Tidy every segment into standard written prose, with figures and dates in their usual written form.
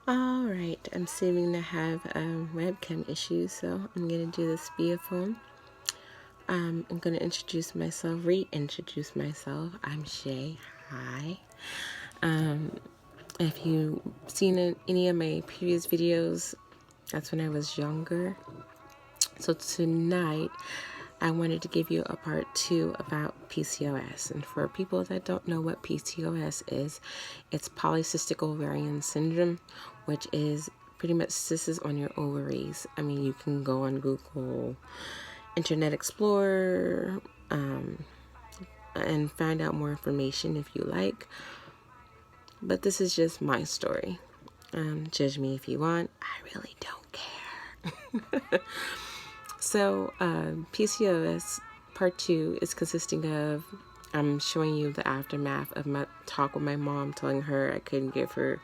Alright, I'm seeming to have webcam issues, so I'm going to do this via phone. I'm going to reintroduce myself. I'm Shay. Hi. If you've seen any of my previous videos, that's when I was younger. So tonight, I wanted to give you a part 2 about PCOS. And for people that don't know what PCOS is, it's polycystic ovarian syndrome, which is pretty much cysts on your ovaries. I mean, you can go on Google, Internet Explorer, and find out more information if you like. But this is just my story. Judge me if you want. I really don't care. So, PCOS part 2 is consisting of, I'm showing you the aftermath of my talk with my mom, telling her I couldn't give her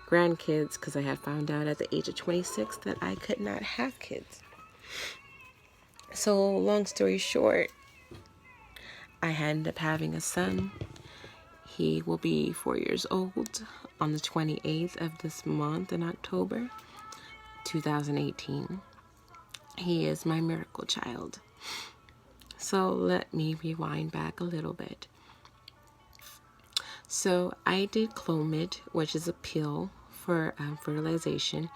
grandkids because I had found out at the age of 26 that I could not have kids. So, long story short, I ended up having a son. He will be 4 years old on the 28th of this month in October 2018. He is my miracle child. So let me rewind back a little bit. So I did Clomid, which is a pill for fertilization,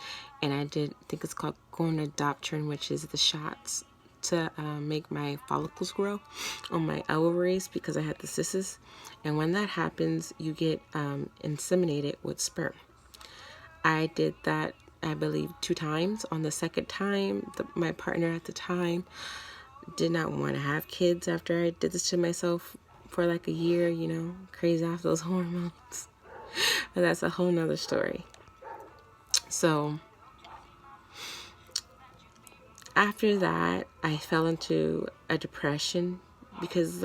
and I think it's called gonadotropin, which is the shots to make my follicles grow on my ovaries because I had the cysts. And when that happens, you get inseminated with sperm. I did that, I believe, 2 times. On the second time, my partner at the time did not want to have kids after I did this to myself for like a year, you know, crazy off those hormones. But that's a whole nother story. So after that, I fell into a depression because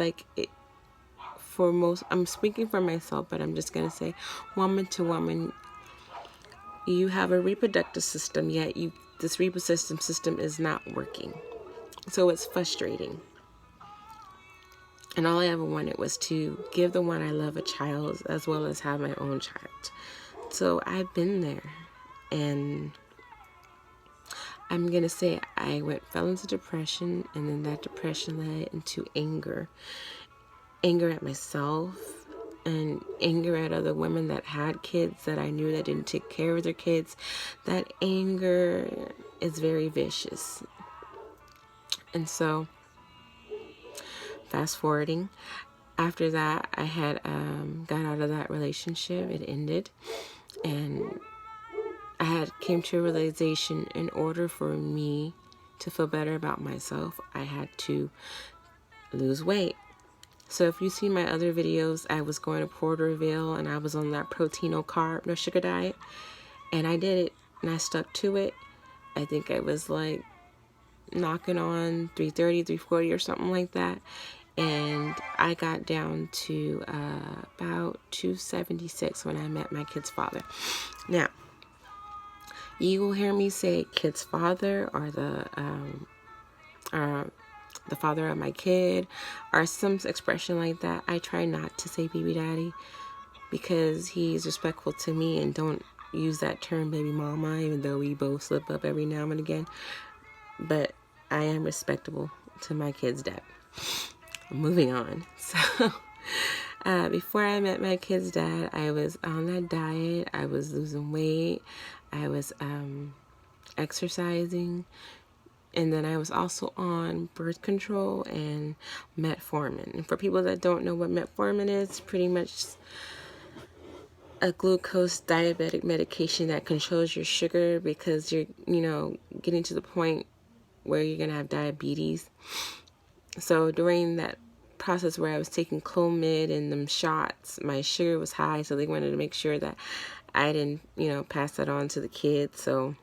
I'm speaking for myself, but I'm just going to say, woman to woman, you have a reproductive system, yet this reproductive system is not working. So it's frustrating. And all I ever wanted was to give the one I love a child as well as have my own child. So I've been there. And I'm going to say I fell into depression, and then that depression led into anger. Anger at myself and anger at other women that had kids that I knew that didn't take care of their kids. That anger is very vicious. And so, fast forwarding, after that, I had got out of that relationship. It ended, and I came to a realization, in order for me to feel better about myself, I had to lose weight. So if you see my other videos, I was going to Porterville and I was on that protein, no carb, no sugar diet, and I did it and I stuck to it. I think I was like knocking on 330, 340 or something like that. And I got down to about 276 when I met my kid's father. Now, you will hear me say kid's father or the father of my kid or some expression like that. I try not to say baby daddy because he's respectful to me, and don't use that term baby mama, even though we both slip up every now and again. But I am respectable to my kid's dad. Moving on. So before I met my kid's dad, I was on that diet. I was losing weight. I was exercising. And then I was also on birth control and metformin. And for people that don't know what metformin is, pretty much a glucose diabetic medication that controls your sugar because you're, getting to the point where you're going to have diabetes. So during that process where I was taking Clomid and them shots, my sugar was high, so they wanted to make sure that I didn't, pass that on to the kids. So,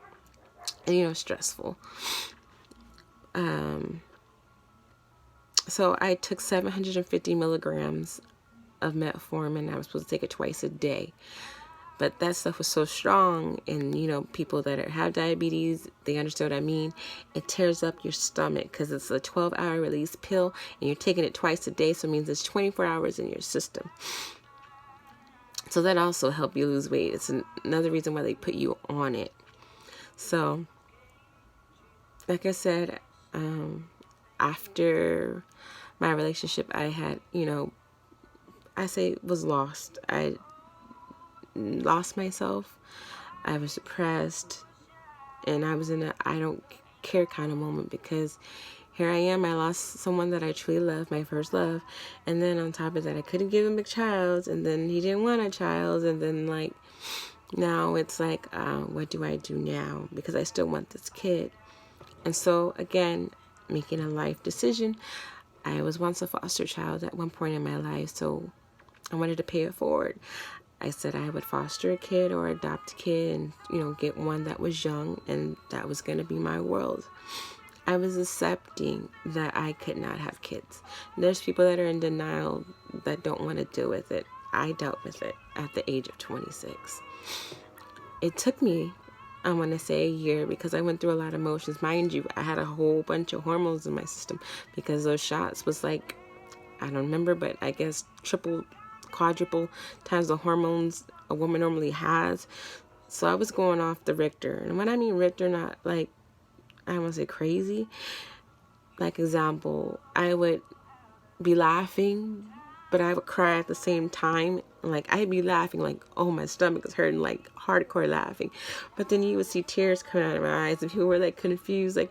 stressful. So I took 750 milligrams of metformin. I was supposed to take it twice a day. But that stuff was so strong, and people that have diabetes, they understand what I mean. It tears up your stomach because it's a 12-hour release pill, and you're taking it twice a day, so it means it's 24 hours in your system. So that also helped you lose weight. It's another reason why they put you on it. So, like I said, after my relationship, I had, I say was lost. I lost myself. I was depressed, and I was in a I don't care kind of moment, because here I am, I lost someone that I truly love, my first love, and then on top of that, I couldn't give him a child, and then he didn't want a child, and then like, now it's like, what do I do now? Because I still want this kid. And so again, making a life decision. I was once a foster child at one point in my life, so I wanted to pay it forward. I said I would foster a kid or adopt a kid and, get one that was young, and that was going to be my world. I was accepting that I could not have kids. There's people that are in denial that don't want to deal with it. I dealt with it at the age of 26. It took me, I want to say, a year, because I went through a lot of emotions. Mind you, I had a whole bunch of hormones in my system, because those shots was like, I don't remember, but I guess triple, quadruple times the hormones a woman normally has. So I was going off the Richter. And when I mean Richter, not like, I don't want to say crazy. Like, example, I would be laughing, but I would cry at the same time. Like, I'd be laughing like, oh, my stomach is hurting, like hardcore laughing. But then you would see tears coming out of my eyes, and people were like confused, like,